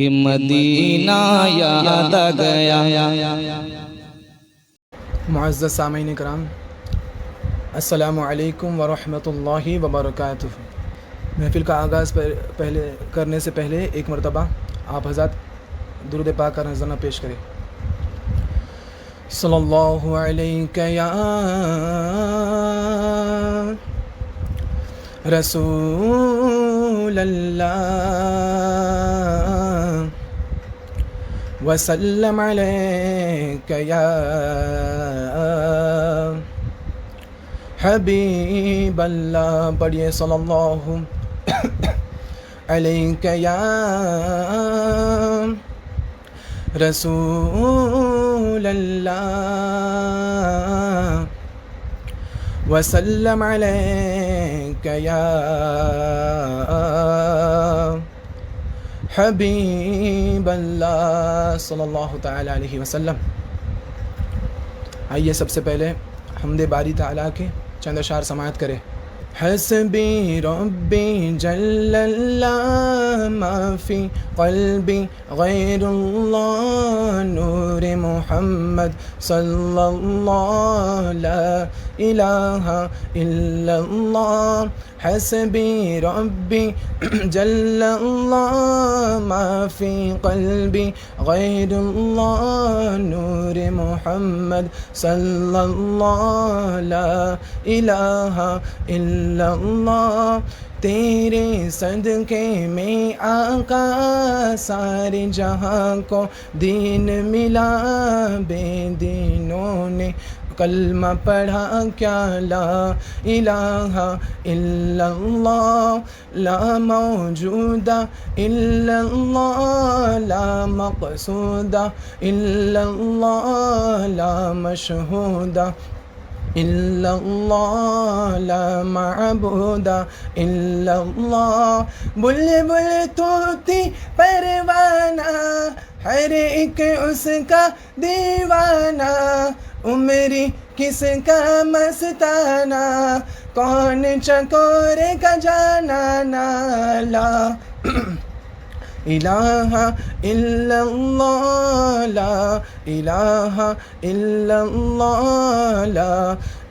کہ مدینہ یاد آ گیا۔ معزز سامعین کرام، السلام علیکم ورحمۃ اللہ وبرکاتہ۔ محفل کا آغاز کرنے سے پہلے ایک مرتبہ آپ حضرات درود پاک کا نذرانہ پیش کریں۔ صلی اللہ علیہ یا رسول اللہ وسلم علیک یا حبیب اللہ۔ پڑھیے صلی اللہ علیہ یا رسول اللہ وسلم علیک یا حبیب اللہ صلی اللہ تعالی علیہ وسلم۔ آئیے سب سے پہلے حمد باری تعالیٰ کے چند اشعار سماعت کرے۔ حسبی ربی جل اللہ ما فی قلبی غیر اللہ نور محمد صلی اللہ لا الہ الا اللہ۔ حسبی ربی جل اللہ ما فی قلبی غیر اللہ نور محمد صلی اللہ لا الہ الا اللہ۔ تیرے صدقے میں آقا سارے جہاں کو دین ملا، بے دینوں نے کلمہ پڑھا کیا لا الہ الا اللہ۔ لا موجود الا اللہ، لا مقصود الا اللہ، لا مشہود الا اللہ، لا معبود الا اللہ۔ بلبل طوطی پروانہ ہر ایک اس کا دیوانہ، عمری کس کا مستانہ کون چکورے کا جانانا۔ لا الہ الا اللہ، لا الہ الا اللہ، لا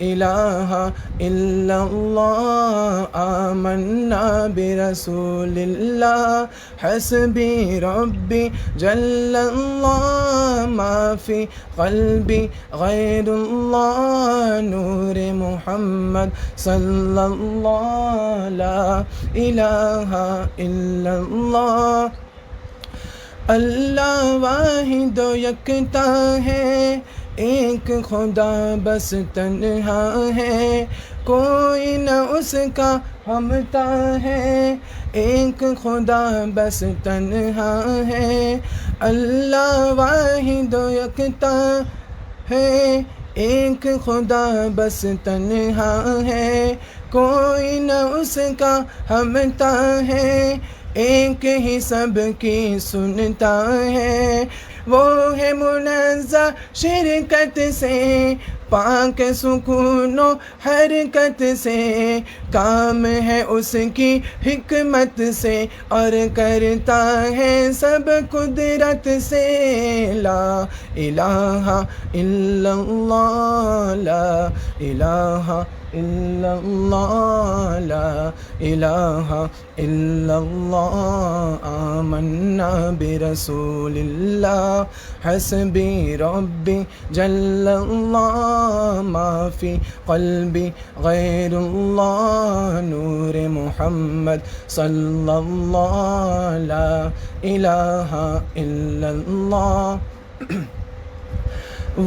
الہ الا اللہ۔ آمنا برسول اللہ حسبی ربی جل اللہ ما فی قلبی غیر اللہ نور محمد صلی اللہ لا الہ الا اللہ۔ اللہ واحد و یکتا ہے، ایک خدا بس تنہا ہے، کوئی نہ اس کا ہمتا ہے، ایک خدا بس تنہا ہے۔ اللہ واحد و یکتا ہے، ایک خدا بس تنہا ہے، کوئی نہ اس کا ہمتا ہے، ایک ہی سب کی سنتا ہے۔ وہ ہے منزہ شرکت سے، پاک سکون و حرکت سے، کام ہے اس کی حکمت سے، اور کرتا ہے سب قدرت سے۔ لا الہ الا اللہ، لا الہ الا اللہ، لا الہ الا اللہ۔ آمنا برسول اللہ حسبی ربی جل اللہ ما فی قلبی غیر اللہ نور محمد صلی اللہ لا الہ الا اللہ۔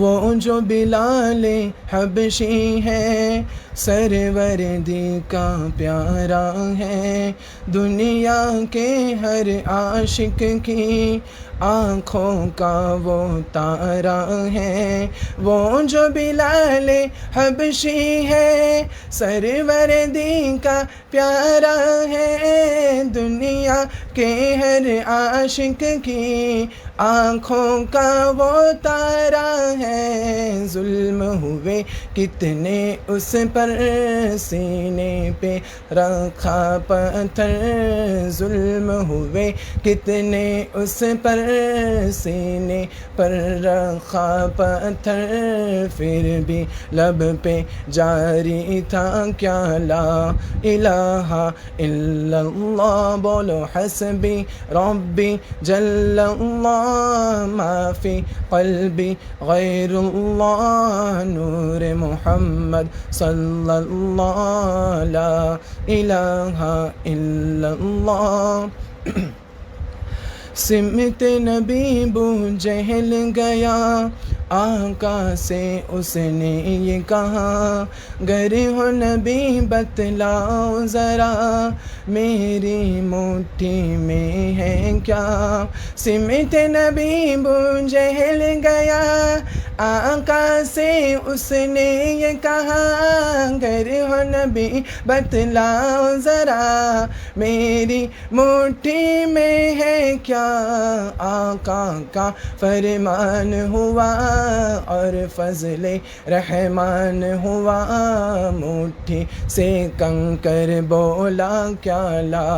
وہ جو بلال حبشی ہے، سروردی کا پیارا ہے، دنیا کے ہر عاشق کی آنکھوں کا وہ تارا ہے۔ وہ جو بلال حبشی ہے، سروردی کا پیارا ہے، دنیا کے ہر عاشق کی آنکھوں کا وہ تارا ہے۔ ظلم ہوئے کتنے اس پر سینے پہ رکھا پتھر ظلم ہوئے، کتنے اس پر سینے پر رکھا پتھر، پھر بھی لب پہ جاری تھا کیا لا الہ الا اللہ، بولو حسبی ربی جل اللہ، ما فی قلبی غیر اللہ، نور محمد صلی اللہ، لا الہ الا اللہ۔ سمت نبی بو جہل گیا، آقا سے اس نے یہ کہا، گر ہو نبی بتلاؤ ذرا، میری مٹھی میں ہے کیا۔ سمت نبی بو جہل گیا، آقا سے اس نے یہ کہا، گر ہو نبی بتلاؤ ذرا، میری مٹھی میں ہے کیا۔ آقا کا فرمان ہوا اور فضل رحمان ہوا، مٹھی سے کنکر بولا کیا لا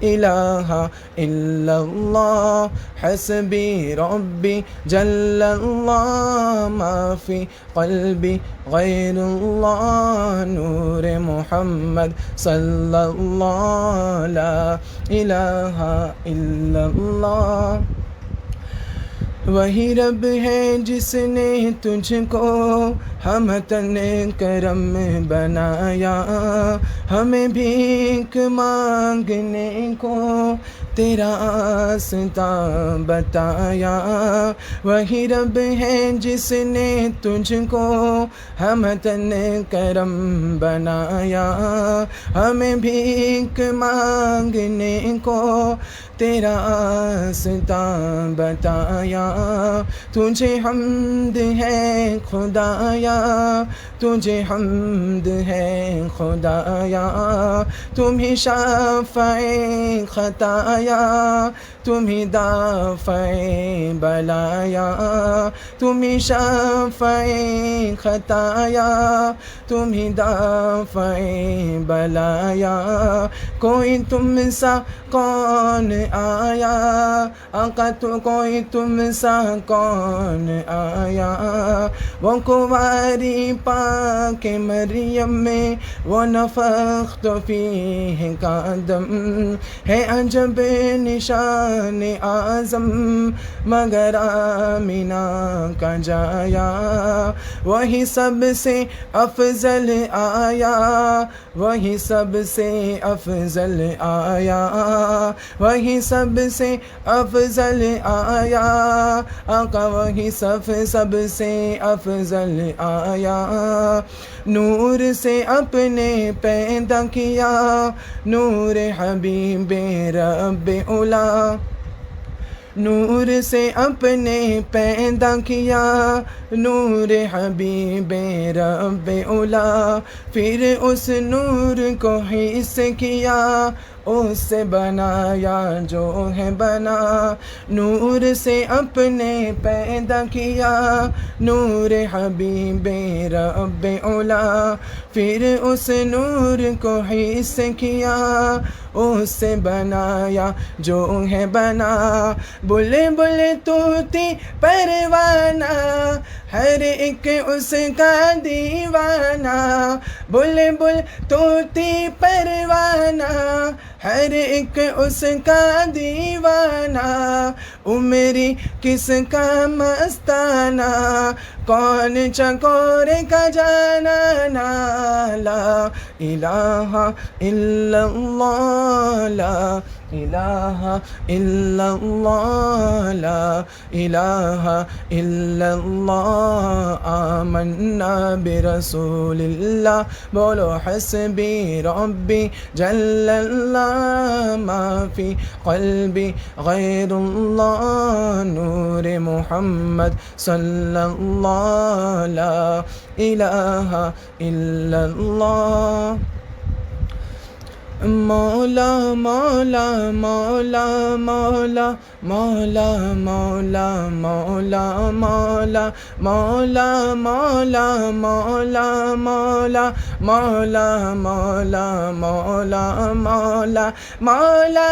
الہ الا اللہ، حسبی ربی جل اللہ، ما فی قلبی غیر اللہ، نور محمد صلی اللہ، لا الہ الا اللہ۔ وہی رب ہے جس نے تجھ کو ہمتن کرم بنایا، ہمیں بھیک مانگنے کو تیرا راستہ بتایا۔ وہی رب ہے جس نے تجھ کو ہمتن کرم بنایا، ہمیں بھیک مانگنے کو تیرا راستہ بتایا۔ تجھے حمد ہے خدایا، تجھے حمد ہے خدایا، تم ہی شافع خطایا، تم ہی دافع بلایا، تم ہی شافع خطایا، تم ہی دافع بلایا۔ کوئی تم سا کون آیا، آقا تو کوئی تم سا کون آیا، وہ کنواری پاک مریم میں وہ نفخت فیہ کا دم، ہے عجب نشان اعظم مگر آمینہ کا جایا۔ وہی سب سے افضل آیا، وہی سب سے افضل آیا، وہی سب سے افضل آیا، آقا وہی سب سے افضل آیا۔ نور سے اپنے پیدا کیا، نور حبیب رب اولا، نور سے اپنے پیدا کیا، نور حبیب رب اولا، پھر اس نور کو حس کیا، اس سے بنایا جو ہے بنا۔ نور سے اپنے پیدا کیا، نور حبیب رب اولا، پھر اس نور کو حس کیا، اس سے بنایا جو ہے بنا۔ بل بل طوطی پروانہ، ہر ایک اس کا دیوانہ، بل بل طوطی پروانہ، ہر ایک اس کا دیوانہ، عمری کس کا مستانہ، کون چکور کا جانانا، لا الہ الا اللہ، لا الہ الا اللہ، لا الہ الا اللہ، آمنا برسول اللہ، بولو حسبی ربی جل اللہ، ما فی قلبی غیر اللہ، نور محمد صلی اللہ، لا الہ الا اللہ۔ مولا مولا مولا مولا مولا مولا مولا مولا مولا مولا مولا مولا مولا مولا مولا مولا مولا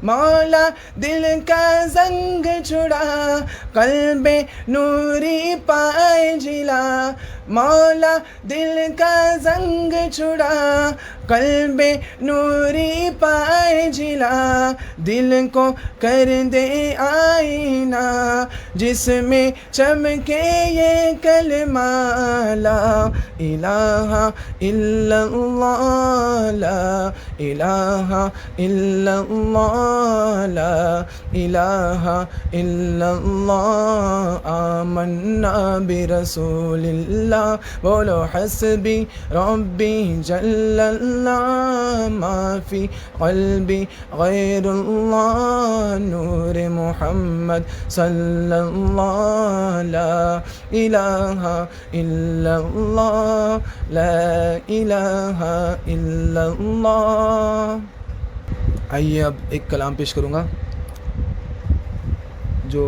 مولا دل کا زنگ چھڑا قلب نوری پائے جلا مولا دل کا زنگ چھڑا قلب نوری پائے جلا دل کو کر دے آئینہ جس میں چمکے یہ کلمہ لا الہ الا اللہ لا الہ الا اللہ لا الہ الا اللہ آمنا برسول اللہ بولو حسبی ربی جل اللہ ما فی قلبی غیر اللہ نور محمد صلی اللہ لا الہ الا اللہ لا الہ الا اللہ. آئیے اب ایک کلام پیش کروں گا جو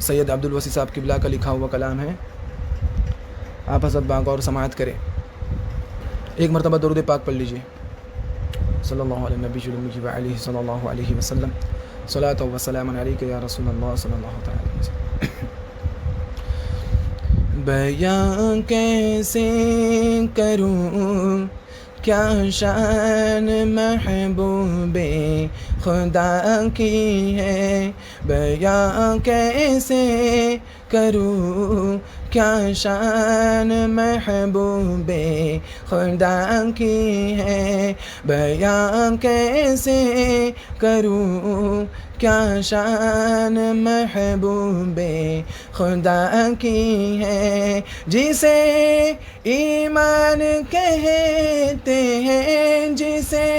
سید عبدالوسی صاحب قبلہ کا لکھا ہوا کلام ہے. آپ حضرت باغور سماعت کریں. ایک مرتبہ درود پاک پڑھ لیجیے. صلی اللہ علیہ نبی المی و علیہ صلی اللہ علیہ وسلم صلاۃ و سلام علیک یا رسول اللہ صلی اللہ تعالی علیہ وسلم. بیان کیسے کروں کیا شان محبوب خدا کی ہے بیان کیسے کروں کیا شان محبوب خدا کی ہے بیان کیسے کروں کیا شان محبوب خدا کی ہے جسے ایمان کہتے ہیں جسے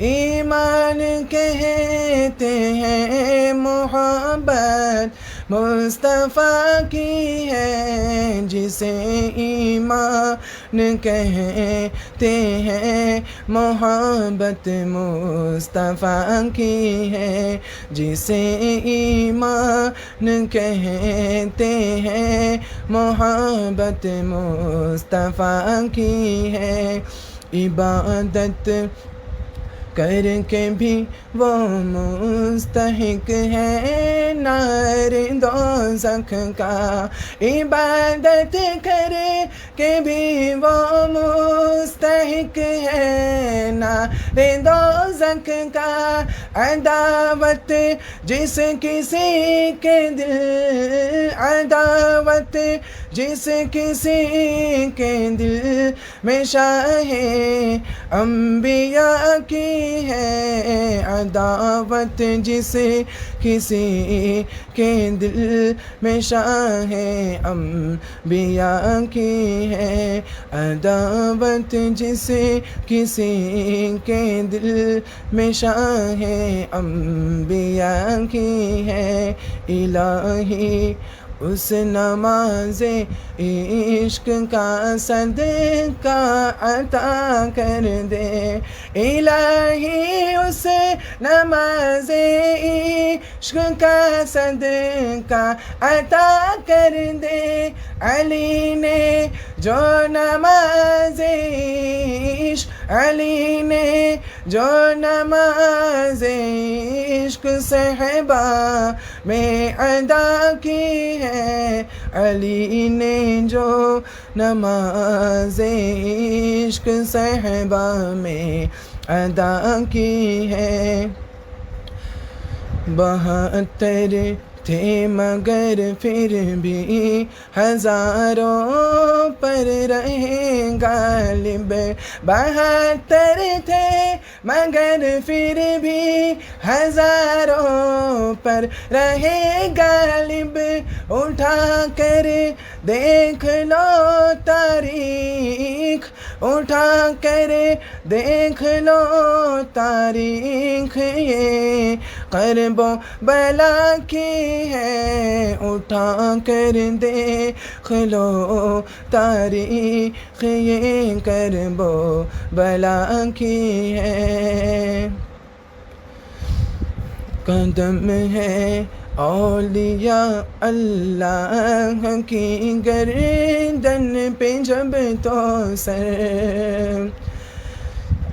ایمان کہتے ہیں محبت مصطفیٰ کی ہے جسے ایمان کہتے ہیں محبت مصطفیٰ کی ہے جسے ایمان کہتے ہیں محبت مصطفیٰ کی ہے عبادت کر کے بھی وہ مستحق ہے نار دوزخ کا عبادت کر کے بھی وہ مستحق ہے نار دوزخ کا عداوت جس کسی کے دل عداوت جس کسی کے دل میں شاہ انبیاء کی ہے عداوت جس کسی کے دل میں شاہ انبیاء کی ہے عداوت جس کسی کے دل میں شاہ انبیاء کی ہے الہی اس نماز عشق کا صدقہ عطا کر دے الہی اس نماز عشق کا صدقہ عطا کر دے علی نے جو نماز عشق علی نے جو نماز عشق صحبہ میں ادا کی ہے علی نے جو نماز عشق صحبہ میں ادا کی ہے 72 تھے مگر پھر بھی ہزاروں پر رہے غالب 72 تھے مگر پھر بھی ہزاروں پر رہے غالب اٹھا کر دیکھ لو تاریخ اٹھا کر دیکھ لو تاریخ یہ کرب و بلا کی ہے، اٹھا کر دیکھ لو تاریخ یہ کرب و بلا کی ہے۔ قدم ہے اولیاء اللہ کی گردن پہ جب تو سر،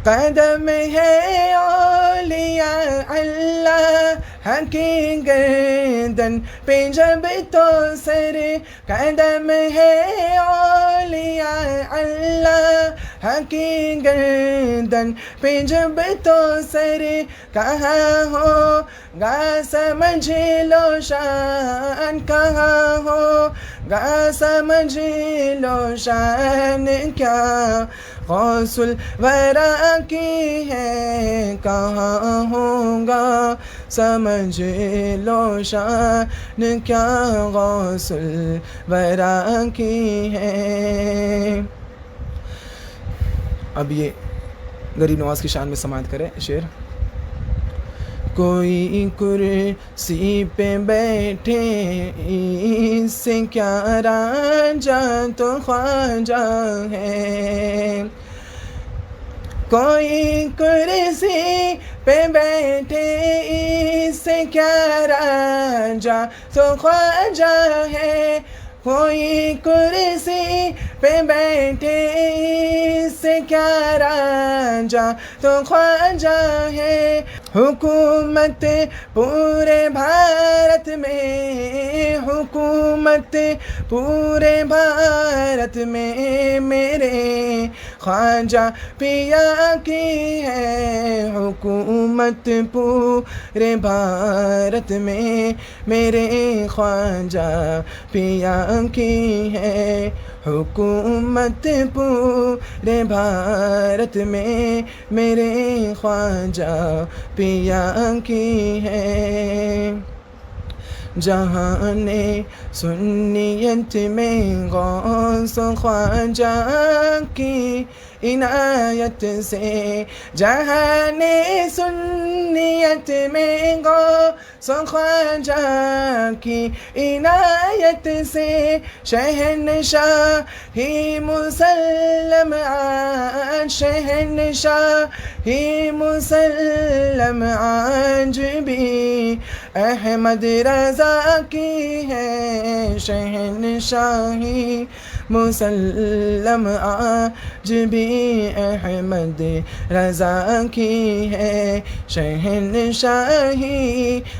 قدم ہے اولیاء اللہ کی گردن پہ جب تو سر، قدم ہے اولیاء اللہ کی گردن پہ جب تو سر، کہاں ہوگا سمجھ لو شان، کہاں ہوگا سمجھ لو شان کیا غوث الورا کی ہے، کہاں ہوگا سمجھ لو شان کیا غوث الورا کی ہے۔ اب یہ غریب نواز کی شان میں سماعت کرے شعر۔ کوئی کرسی پہ بیٹھے اس سے کیا راجا تو خواجہ ہے، کوئی کرسی پہ بیٹھے اس سے کیا راجا تو خواجہ ہے، کوئی کرسی پہ بیٹھے اس سے کیا راجا تو خواجہ ہے، حکومت پورے بھارت میں، حکومت پورے بھارت میں میرے خواجہ پیا کی ہے، حکومت پورے بھارت میں میرے خواجہ پیا کی ہے، حکومت پورے بھارت میں میرے خواجہ پیا کی ہے۔ جہان سنیت میں غوث و خواجہ کی عنایت سے، جہان سنیت میں غوث و خواجہ کی عنایت سے، شہنشاہی مسلم آج، شہنشاہی مسلم آج بھی احمد رضا کی ہے، شہنشاہی مسلم آج بھی احمد رضا کی ہے، شہنشاہی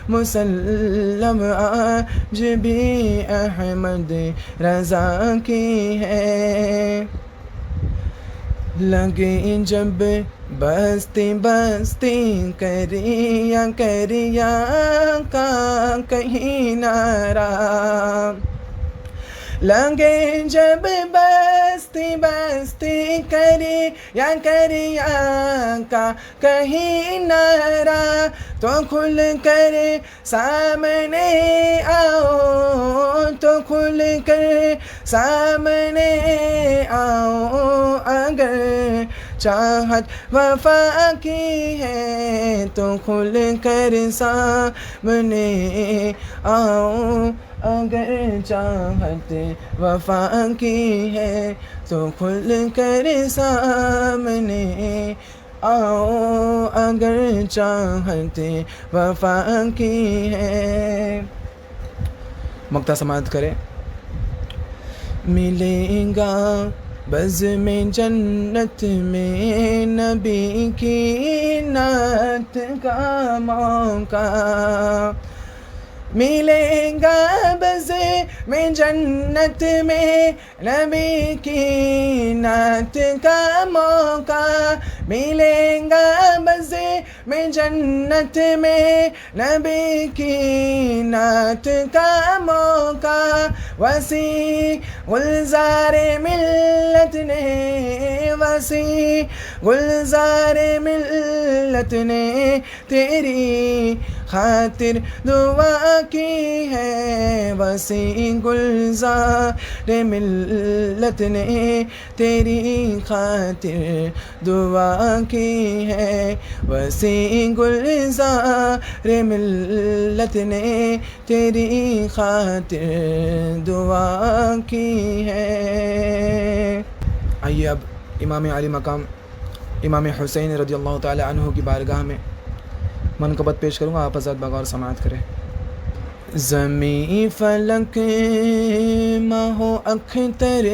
مسلم آج بھی احمد رضا کی ہے۔ لگے جب بستی بستی کریا کریا کا کہیں نعرہ، لگے جب بستی بستی کریا کریا کا کہیں نعرہ، تو کھل کر سامنے آؤ، تو کھل کر سامنے آؤ، اگر چاہت وفا کی ہے تو کھل کر سامنے آؤ، اگر چاہت وفا کی ہے تو کھل کر سامنے آؤ، اگر چاہت وفا کی ہے۔ مقطع سماعت کرے۔ ملے گا بزم جنت میں نبی کی نعت کا موقع، ملے گا بزم جنت میں نبی کی نعت کا موقع، ملے گا بزم جنت میں نبی کی نعت کا موقع، وسیع گلزار ملت نے، وسیع گلزار ملت نے تیری خاطر دعا کی ہے، وسیع گلزار ملت نے تیری خاطر دعا کی ہے، وسیع گلزار ملت نے تیری خاطر دعا کی ہے۔ آئیے اب امام علی مقام امام حسین رضی اللہ تعالی عنہ کی بارگاہ میں منقبت پیش کروں گا، آپ حضرات بغور سماعت کریں۔ زمیں فلک ماہ و اختر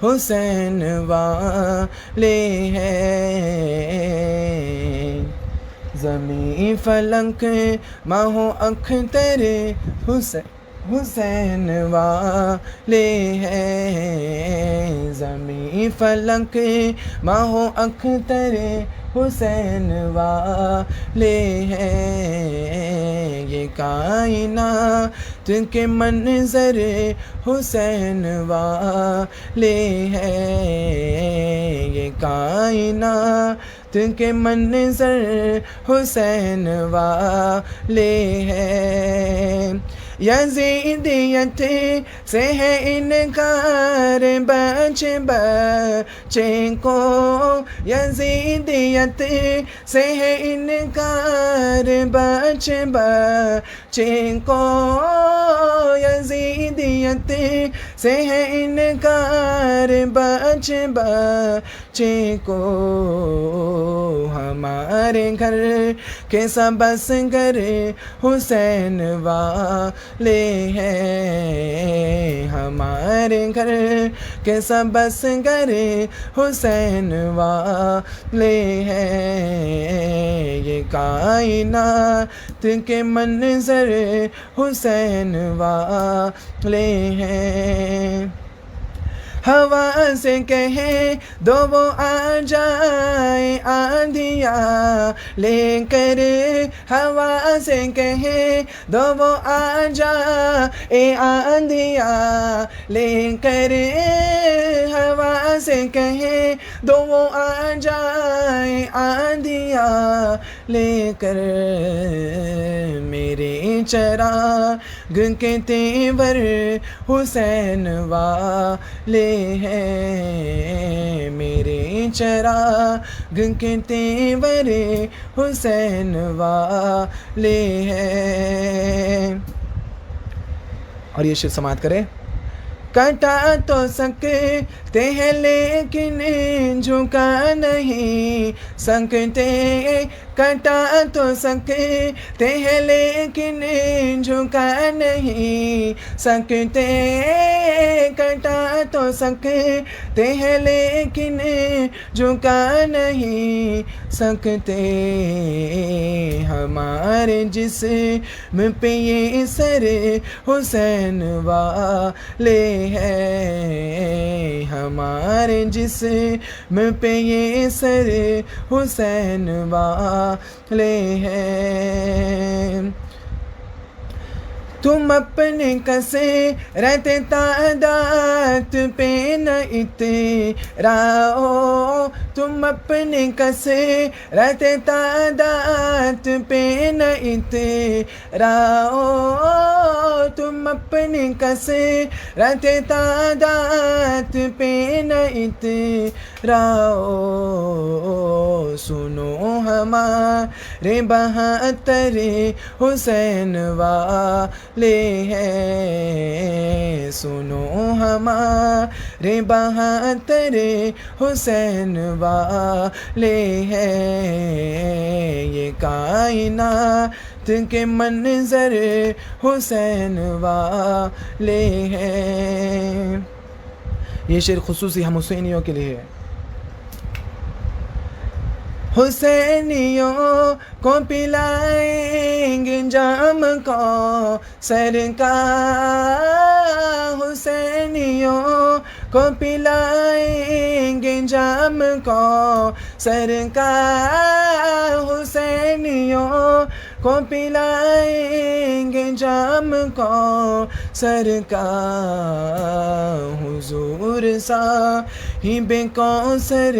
حسین والے ہیں، زمیں فلک ماہ و اختر حسین والے ہیں، زمیں فلک ماہ و اختر حسین والے ہیں، یہ کائنات کے منظر حسین والے ہیں، یہ کائنات کے منظر حسین والے ہیں، یزیدیت سے ہے انکار بچے کو، یزیدیت سے ہے انکار بچے کو، یزیدیت سے ہے انکار بچے کو، ہمارے گھر کے سب اصغر حسین والے ہیں، ہمارے گھر کے سب اصغر حسین والے ہیں، یہ کائنات کے منظر حسین والے ہیں، ہوا سے کہیں دو وہ آ جائے آندھیاں لے کر، ہوا سے کہیں دو وہ آ جائے آندھیاں لے کر، ہوا سے کہیں دو وہ آ جائے آندھیاں لے کر، میرے چراغ کے تیور حسین والے ہیں، میرے چراغ کے تیور حسین والے ہیں۔ اور یہ شعر سماعت کرے۔ کٹا تو سکتے ہیں لیکن جھکا نہیں سکتے، کٹا تو سکتے ہیں لیکن جھکا نہیں سکتے، کٹا تو سکتے ہیں لیکن جھکا نہیں سکتے، ہمارے جسم پہ یہ سر حسین والے ہیں، ہمارے جسم پہ یہ سر حسین والے ہیں، تم اپنے کسے رہتے تعداد پہ نہ اتراؤ، تم اپنے کسے رہتے تعداد پہ نہ اتراؤ، تم اپنے کسے رہتے تعداد پہ نہ اتراؤ، سنو ہمارے 72 حسین والے ہیں، سنو ہمارے 72 حسین والے ہیں، یہ کائنات کے منظر حسین والے ہیں۔ یہ شعر خصوصی ہم حسینیوں کے لیے ہے۔ حسینیوں کو پلائیں گے جام کو سرکار، حسینیوں کو پلائیں گے جام کو سرکار، حسینیوں کو پلائیں گے جام کو سرکار، حضور صاحب کوثر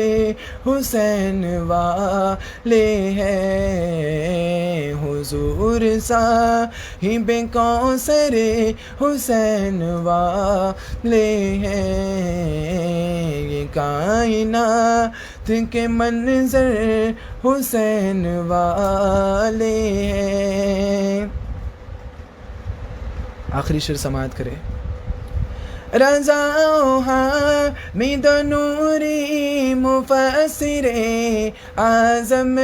حسین والے ہیں، حضور حضور صاحب کوثر حسین والے ہیں، یہ کائنات کے منظر حسین والے ہیں۔ آخری شعر سماعت کرے۔ رضا و حامد و نوری مفسر اعظم،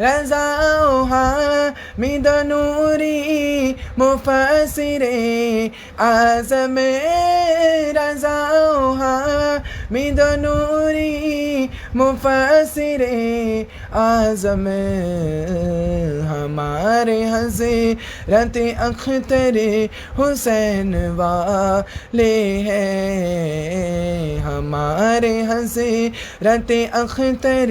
رضا و حامد و نوری مفسر اعظم، رضا و حامد و نوری مفسر اعظم، ہمارے حضرت اختر حسین والے ہیں، ہمارے حضرت اختر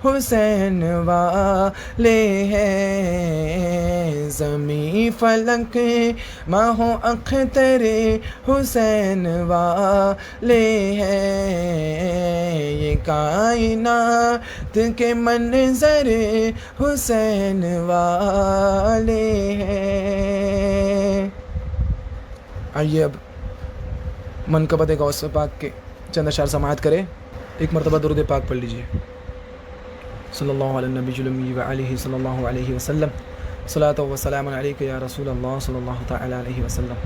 حسین والے ہیں، زمیں فلک ماہ و اختر حسین والے ہیں، یہ کائنات کے منظر حسین والے ہیں۔ آئیے اب منقبت غوث پاک کے چند اشعار سماعت کرے۔ ایک مرتبہ درود پاک پڑھ لیجیے۔ صلی اللہ علیہ النبی الامی وعلیہ صلی اللہ علیہ وسلم، صلاۃ و سلام علیک یا رسول اللہ صلی اللہ تعالی علیہ وسلم۔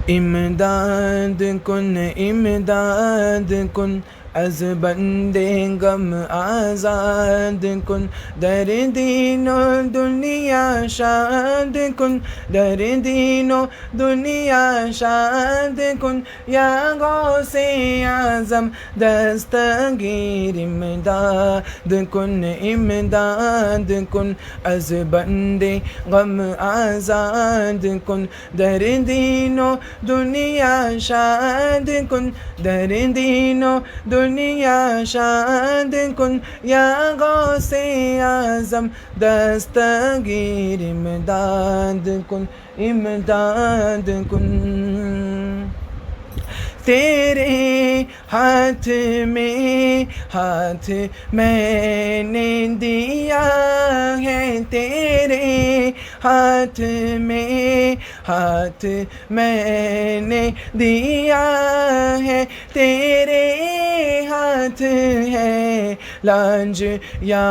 امداد کن امداد کن از بندے غم آزاد کن، در دین و دنیا شاد کن، در دین و دنیا شاد کن، یا غوث اعظم دستگیر امداد کن، امداد کن از بندے غم آزاد کن، در دین و دنیا شاد کن، در دین و دنیا شاد کن، یا غوث اعظم دستگیر امداد کن، امداد کن۔ تیرے ہاتھ میں ہاتھ میں نے دیا ہے، تیرے ہاتھ میں ہاتھ میں نے دیا ہے، تیرے ہاتھ ہے لانج یا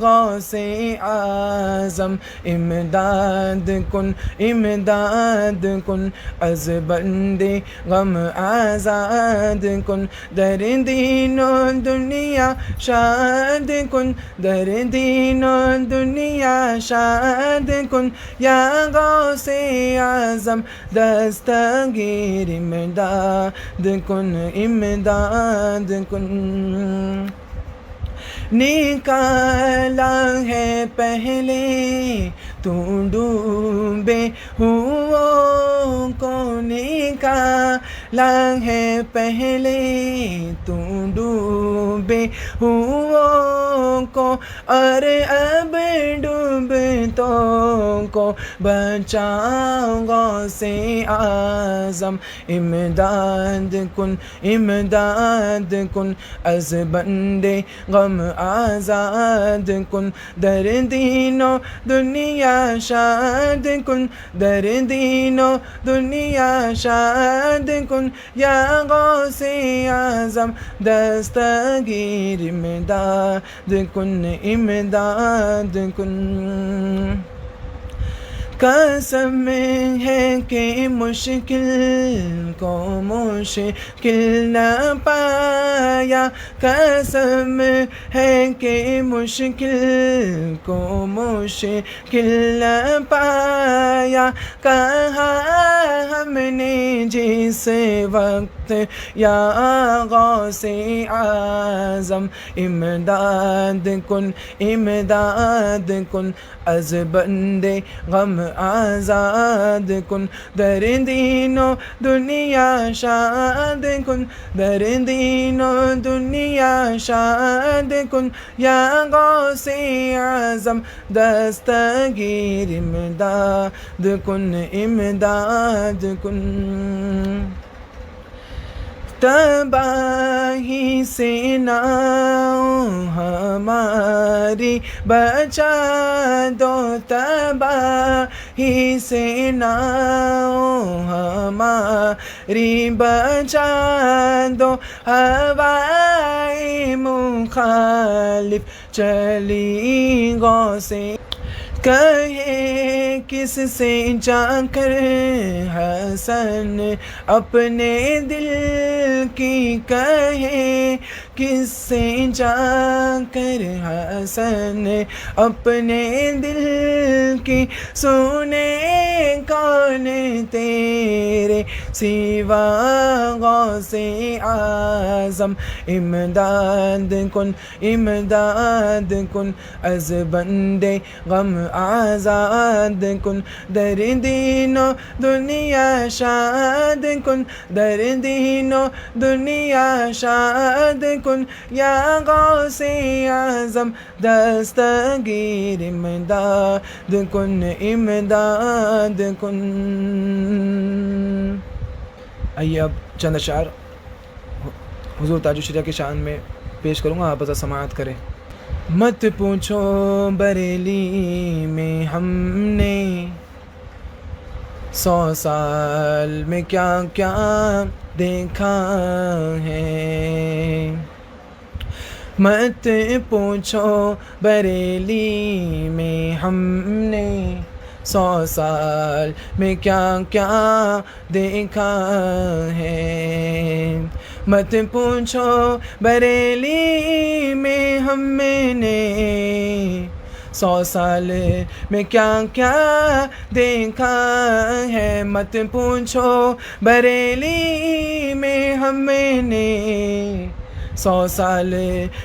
غوث اعظم، امداد کن امداد کن از بندے غم آزاد کن، در دین و دنیا شاد کن، در دین و دنیا شاد کن، یا غوث اعظم دستگیر امداد کن، امداد کن۔ نکالا ہے پہلے تو ڈوبے ہوں کو، نکالا ہے پہلے تو ڈوبے ہوں کو، اور اب ڈوبتوں کو بچاؤ غوث اعظم، امداد کن امداد کن از بندے غم آزاد کن، در دین و دنیا شاد کن، در دین و دنیا شاد کن، یا غوث اعظم دستگیر امداد کن، امداد کن۔ قسم ہے کہ مشکل کو مشکل نہ پایا، قسم ہے کہ مشکل کو مشکل نہ پایا، کہا ہم نے جس وقت یا غوث اعظم امداد کن امداد کن از بندے غم آزاد کن، در دین و دنیا شاد کن، در دین و دنیا شاد کن، یا غوث اعظم دستگیر امداد کن، امداد کن۔ تباہی سے ناؤں ہماری بچا دو، تباہی سے ناؤں ہماری بچا دو، ہوائے مخالف چلی غوث کہے کس سے جا کر حسن اپنے دل کی، کہے کس سے جا کر حسن اپنے دل کی، سنے کون تیرے سوا غوث اعظم، امداد کن امداد کن از بندے غم آزاد کن، در دین و دنیا شاد کن، در دین و دنیا شاد کن، یا غوث اعظم دستگیر امداد کن امداد کن۔ آئیے اب چند اشعار حضور تاج الشریعہ کی شان میں پیش کروں گا، آپ ذرا سماعت کریں۔ مت پوچھو بریلی میں ہم نے 100 سال میں کیا کیا دیکھا ہے، مت پوچھو بریلی میں ہم نے 100 سال میں کیا کیا دیکھا ہے، مت پوچھو بریلی میں ہم نے 100 سال میں کیا کیا دیکھا ہے، مت پوچھو بریلی میں ہم نے 100 سال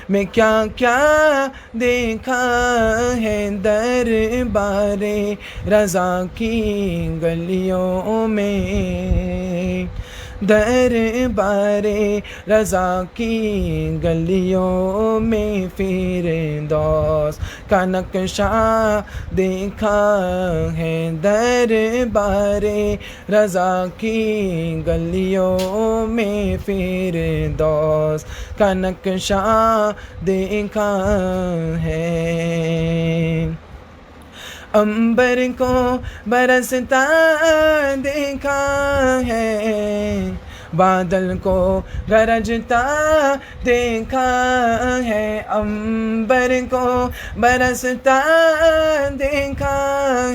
میں کیا کیا دیکھا ہے، دربار رضا کی گلیوں میں، دربار رضا کی گلیوں میں فردوس کا نقشہ دیکھا ہے، دربار رضا کی گلیوں میں فردوس کا نقشہ دیکھا ہے، عنبر کو برستا دیکھا ہے، بادل کو گرجتا دیکھا ہے، عنبر کو برستا دیکھا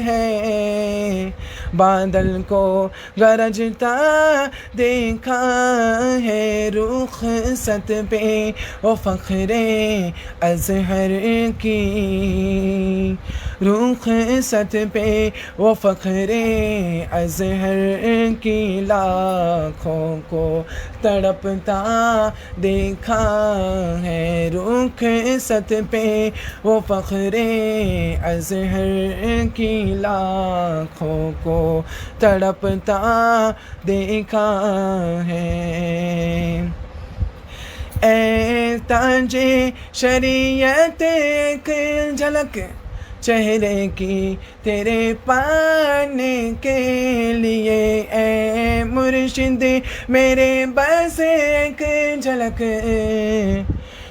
ہے، بادل کو گرجتا دیکھا ہے، رخصت پہ وہ فخر ازہر کی، رخصت پہ وہ فخر ازہر کی، لاکھوں کو تڑپتا دیکھا ہے، رخصت پہ وہ فخر ازہر کی، لاکھوں کو تڑپتا دیکھا ہے، اے تاج شریعت ایک جھلک چہرے کی تیرے پانے کے لیے، اے مرشد میرے بس ایک جھلک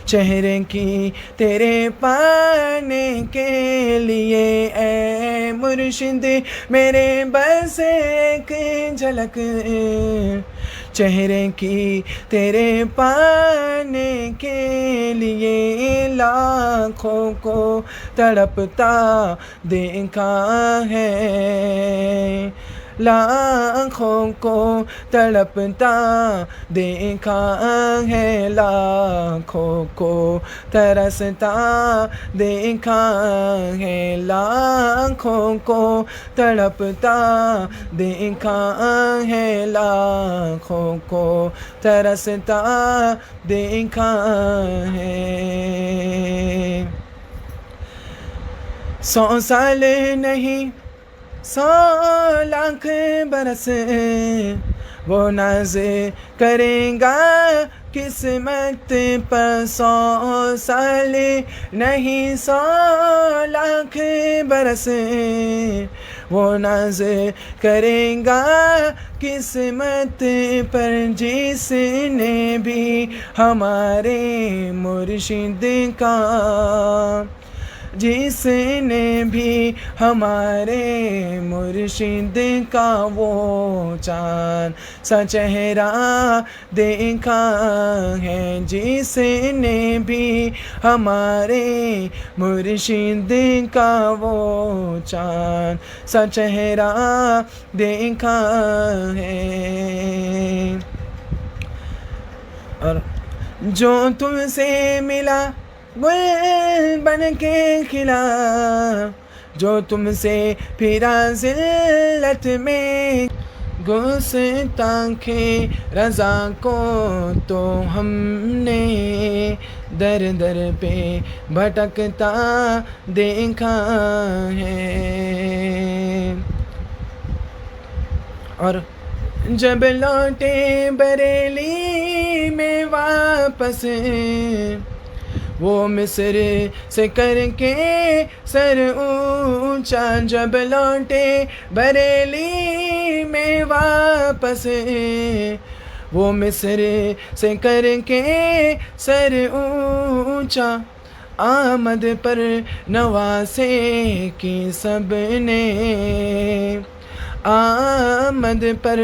چہرے کی تیرے پانے کے لیے، اے مرشد میرے بس ایک جھلک چہرے کی تیرے پانے کے لیے، لاکھوں کو تڑپتا دیکھا ہے، لاکھوں کو تڑپتا دیکھا ہے، لاکھوں کو ترستا دیکھا ہے، لاکھوں کو تڑپتا دیکھا ہے، لاکھوں کو ترستا دیکھا ہے، 100 سال نہیں 100 لاکھ برس وہ ناز کرے گا قسمت پر 100 سال نہیں 100 لاکھ برس وہ ناز کرے گا قسمت پر جس نے بھی ہمارے مرشد کا جس نے بھی ہمارے مرشد کا وہ چاند سا چہرہ دیکھا ہے جس نے بھی ہمارے مرشد کا وہ چاند سا چہرہ دیکھا ہے اور جو تم سے ملا گل بن کے کھلا جو تم سے پھرا ذلت میں گستاخ رضا کو تو ہم نے در در پہ بھٹکتا دیکھا ہے اور جب لوٹے بریلی میں واپس وہ مصر سے کر کے سر اونچا جب لوٹے بریلی میں واپس وہ مصر سے کر کے سر اونچا آمد پر نواسے کی سب نے آمد پر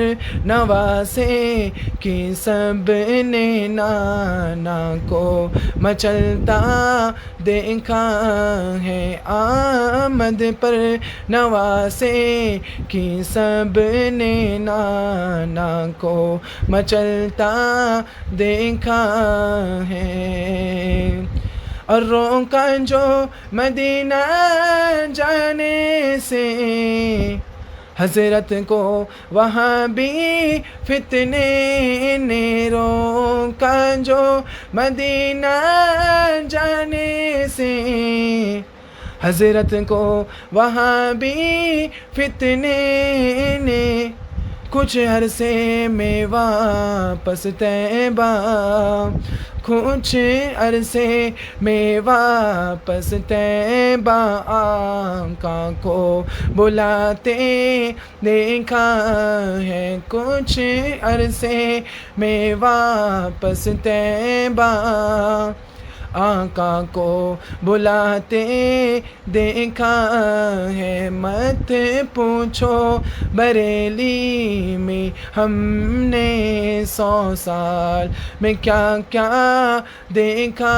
نواسے کی سب نے نانا کو مچلتا دیکھا ہے آمد پر نواسے کی سب نے نانا کو مچلتا دیکھا ہے اور روکا جو مدینہ جانے سے حضرت کو وہاں بھی فتنے نے روکا جو مدینہ جانے سے حضرت کو وہاں بھی فتنے نے کچھ عرصے میں واپس طیبہ کچھ عرصے میں واپس طیبہ آقا کو بلاتے دیکھا ہے کچھ عرصے میں واپس طیبہ آقا کو بلاتے دیکھا ہے مت پوچھو بریلی میں ہم نے 100 سال میں کیا کیا دیکھا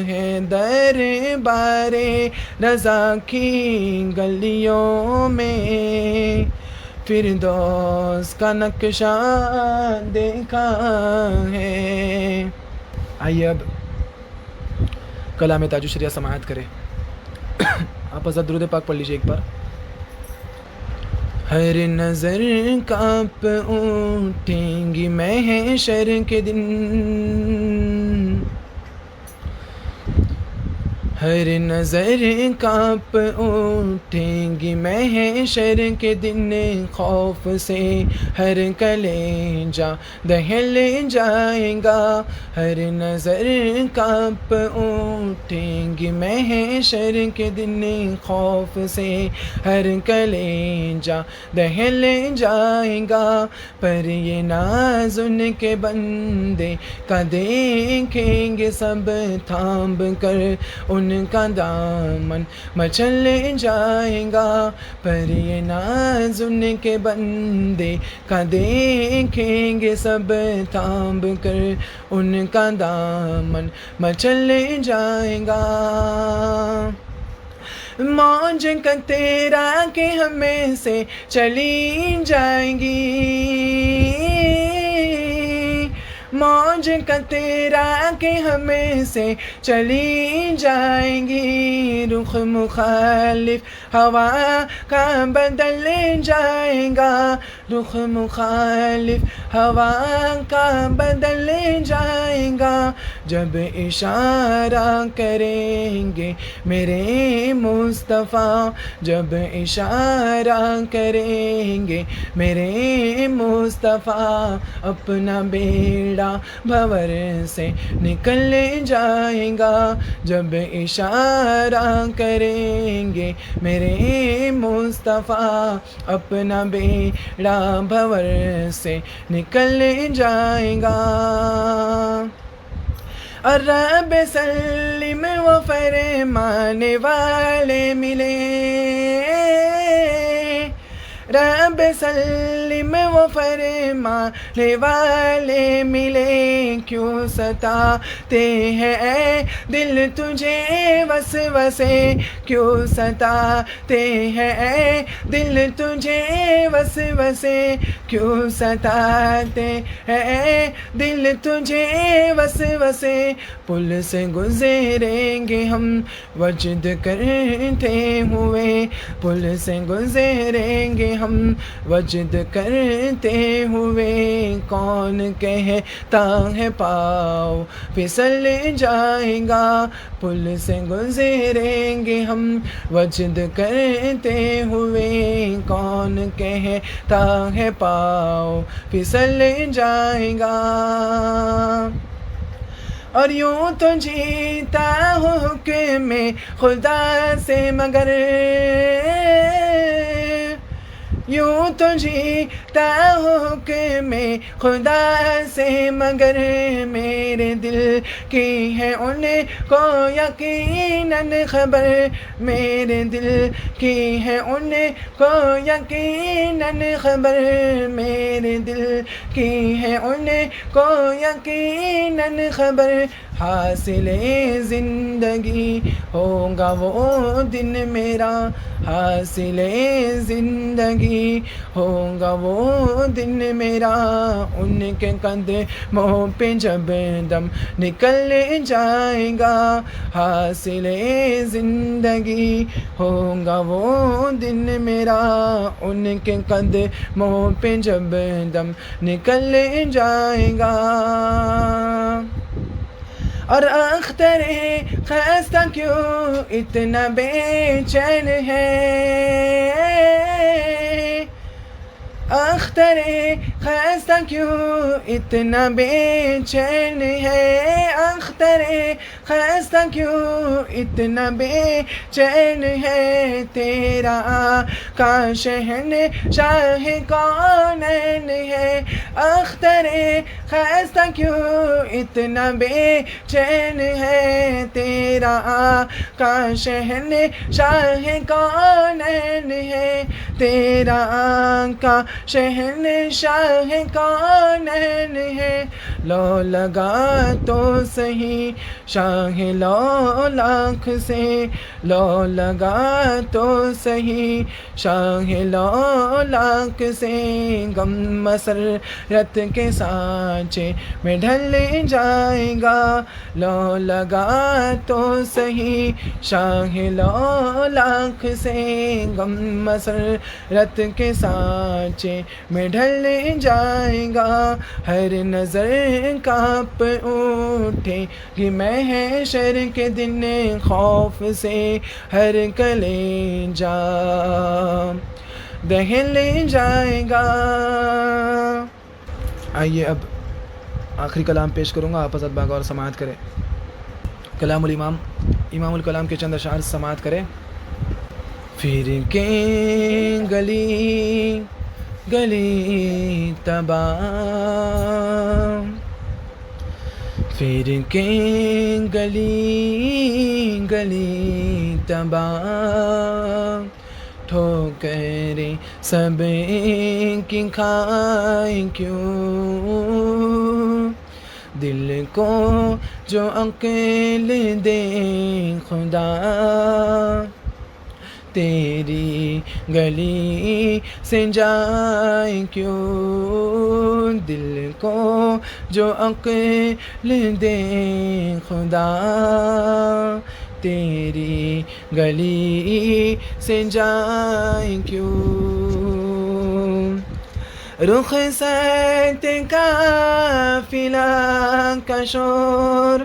ہے دربار رضا کی گلیوں میں فردوس کا نقشہ دیکھا ہے. آئیے اب کلام تاج الشریعہ سماعت کریں. آپ حضرت درود پاک پڑھ لیجیے ایک بار. ہر نظر کانپ اٹھیں گی محشر کے دن ہر نظر کانپ اٹھیں گی محشر کے دن خوف سے ہر کلیجہ دہل جائے گا ہر نظر کانپ اٹھیں گی محشر کے دن خوف سے ہر کلیجہ دہل جائے گا پر یہ ناز ان کے بندے کا دیکھیں گے سب تھام کر ان کا دامن مچل جائے گا پر یہ ناز ان کے بندے کا دیکھیں گے سب تھام کر ان کا دامن مچل جائے گا موج کا تیرا کہ ہمیں سے چلی جائیں گی موج کا تیرا کہ ہمیں سے چلی جائیں گی رخ مخالف ہوا کا بدل جائے گا رخ مخالف ہوا کا بدل جائے گا جب اشارہ کریں گے میرے مصطفیٰ، جب اشارہ کریں گے میرے مصطفیٰ، اپنا بیڑا بھور سے نکل جائے گا، جب اشارہ کریں گے میرے مصطفیٰ، اپنا بیڑا بھور سے نکل جائے گا۔ اور رب سلم و فرمانے والے ملے، رب سلم و فرمانے والے ملے، کیوں ستاتے ہیں اے دل تجھے وسوسے، کیوں ستاتے ہیں اے دل تجھے وسوسے، کیوں ستاتے ہیں اے دل تجھے وسوسے، پل سے گزریں گے ہم وجد کرتے ہوئے، پل سے گزریں گے ہم وجد کرتے ہوئے، کون کہتا ہے پاؤ پھسل جائے گا، پل سے گزریں گے ہم وجد کرتے ہوئے، کون کہتا ہے پاؤ پھسل جائے گا۔ اور یوں تو جیتا ہوں حکم خدا سے مگر، یوں تو جیتا ہوں حکم خدا سے مگر، میرے دل کی ہے ان کو یقیناً خبر، میرے دل کی ہے ان کو یقیناً خبر، میرے دل کی ہے ان کو یقیناً خبر، حاصل زندگی ہوگا وہ دن میرا، حاصل زندگی ہوگا وہ دن میرا، ان کے قدموں پہ جب دم نکل جائے گا، حاصل زندگی ہوگا وہ دن میرا، ان کے قدموں پہ جب دم نکل جائے گا۔ اور اختر خستہ کیوں اتنا بے چین ہے، اختر خستہ کیوں اتنا بے چین ہے، اختر خستہ کیوں اتنا بے چین ہے، تیرا آقا شہنشاہ کونین ہے، اختر خستہ کیوں اتنا بے چین ہے، تیرا آقا شہنشاہ کونین ہے، تیرا آقا شہنشاہ کونین ہے، لو لگا تو سہی شاہ لو لاکھ سے، لو لگا تو سہی شاہ لو لاکھ سے، غم مسرت کے سانچے میں ڈھل جائے گا، لو لگا تو سہی شاہ لو لاکھ سے، غم مسرت کے سانچے میں ڈھل جائے گا، ہر نظر کانپ اٹھے گی محشر کے دن خوف سے، ہر کلیجہ دہل جائے گا۔ آئیے اب آخری کلام پیش کروں گا، آپ حضرت بغور سماعت کریں۔ کلام الامام، امام الکلام کے چند اشعار سماعت کریں۔ فرقے گلی گلی تباہ، فرقے گلی گلی تباہ، ٹھوکریں سب کی کھائیں کیوں، دل کو جو عقل دے خدا، تیری گلی سے جائیں کیوں، دل کو جو عقل دے خدا، تیری گلی سے جائیں کیوں، رخصت قافلہ کا شور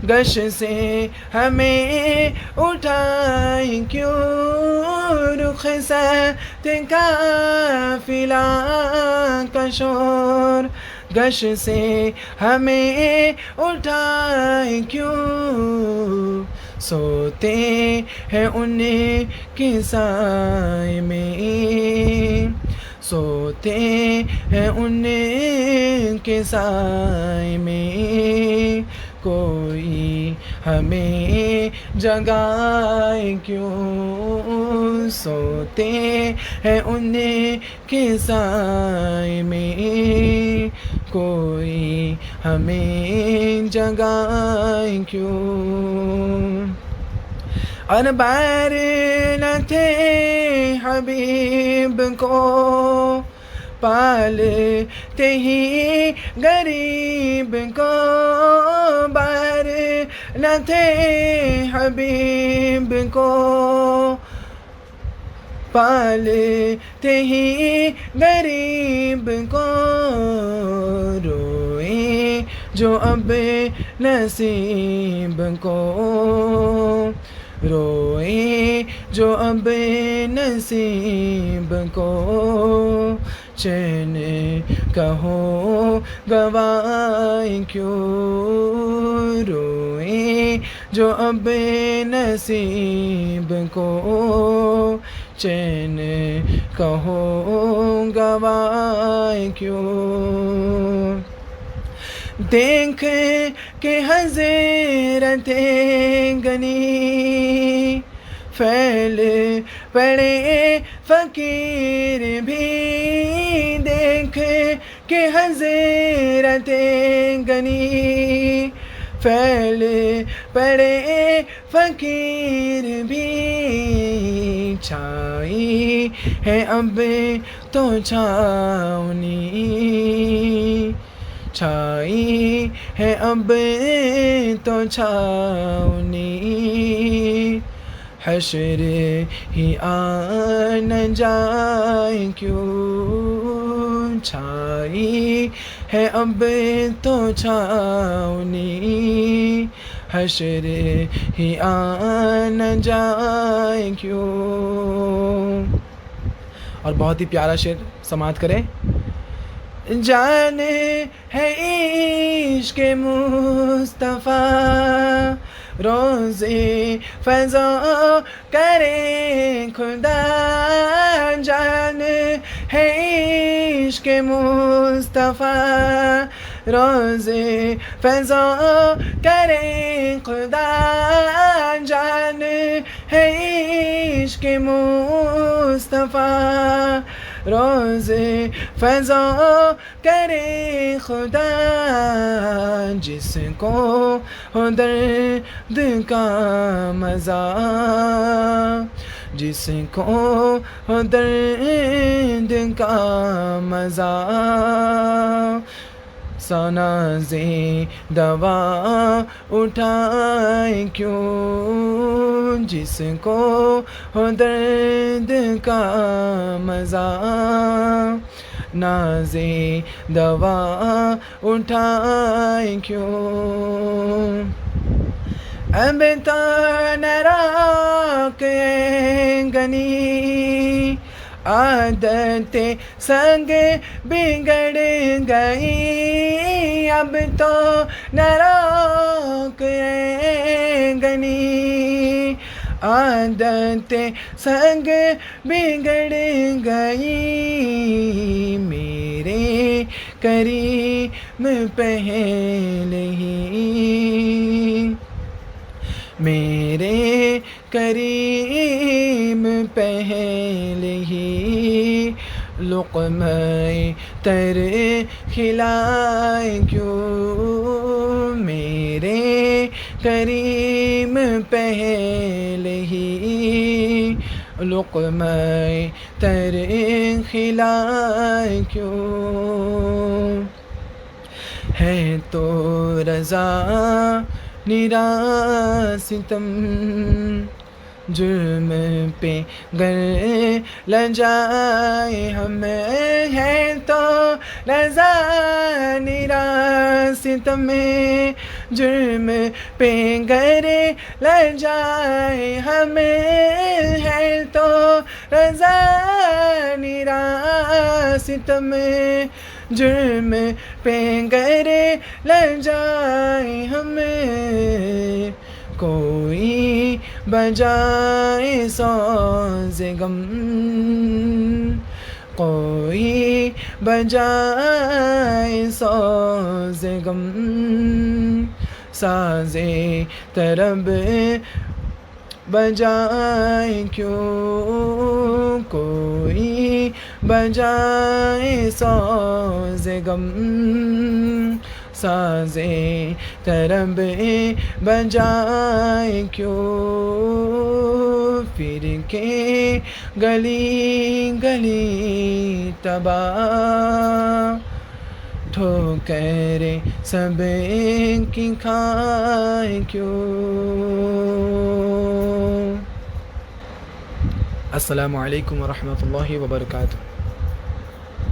گش سے ہمیں اٹھائیں کیوں رخ سات قافلہ کا شور، گش سے ہمیں اٹھائیں کیوں، سوتے ہیں ان کے سائے میں، سوتے ہیں ان کے سائے میں، کوئی ہمیں جگائے کیوں، سوتے ہیں ان کے سائے میں، کوئی ہمیں جگائے کیوں۔ انبار نہ تھے حبیب کو پالتے ہی غریب کو، بار نہ تھے حبیب کو پالتے ہی غریب کو، روئے جو اب نصیب کو، روئے جو اب نصیب کو، چین کہو گوائے کیوں، روئے جو اب نصیب کو، چین کہو گوائے کیوں۔ دیکھ کے حضرت غنی پھیل پڑے فقیر بھی، دیکھ کے حضرت غنی پھیل پڑے فقیر بھی، چھائی ہے اب تو چھاؤنی، چھائی ہے اب تو چھاؤنی، حشر ہی آ نہ جائے کیوں، چھائی ہے اب تو چھاؤنی، حشر ہی آ نہ جائے کیوں۔ اور بہت ہی پیارا شعر سماعت کریں۔ جان ہے عشق مصطفیٰ روز فضا کرے خدا، جان ہے عشق مصطفیٰ روز فضا کرے خدا، جان ہے عشق مصطفیٰ روز فضا کرے خدا، جس کو ہو درد کا مزہ، جس کو ہو درد کا مزہ، ساناز دوا اٹھائے کیوں، جس کو ہو درد کا مزہ، ناز دوا اٹھائے کیوں۔ اب تو نہ روکے غنی، عادت سنگ بگڑ گئی، اب تو نہ روکے غنی، عادت سنگ بگڑ گئی، میرے کریم پہلے ہی، میرے کریم پہلے ہی، لقمہ تر کھلائے کیوں، میرے کریم پہلے ہی، لقمہ تر کھلائے کیوں۔ ہے تو رضا نرا ستم، جرم پہ گر لجائے ہم، ہے تو رضا نرا ستم، جرم پہ گرے لگ جائے ہمیں ہے تو رضا ستم میں، جرم پہ گرے لگ جائے ہمیں کوئی بجائے سوز غم، کوئی بجائے سوز غم، ساز طرب بجائے کیوں، کوئی بجائے سوز غم، ساز طرب بجائے کیوں، پھر کے گلی گلی تباہ ٹھوکر سب کی کھائے کیوں۔ السلام علیکم ورحمۃ اللہ وبرکاتہ۔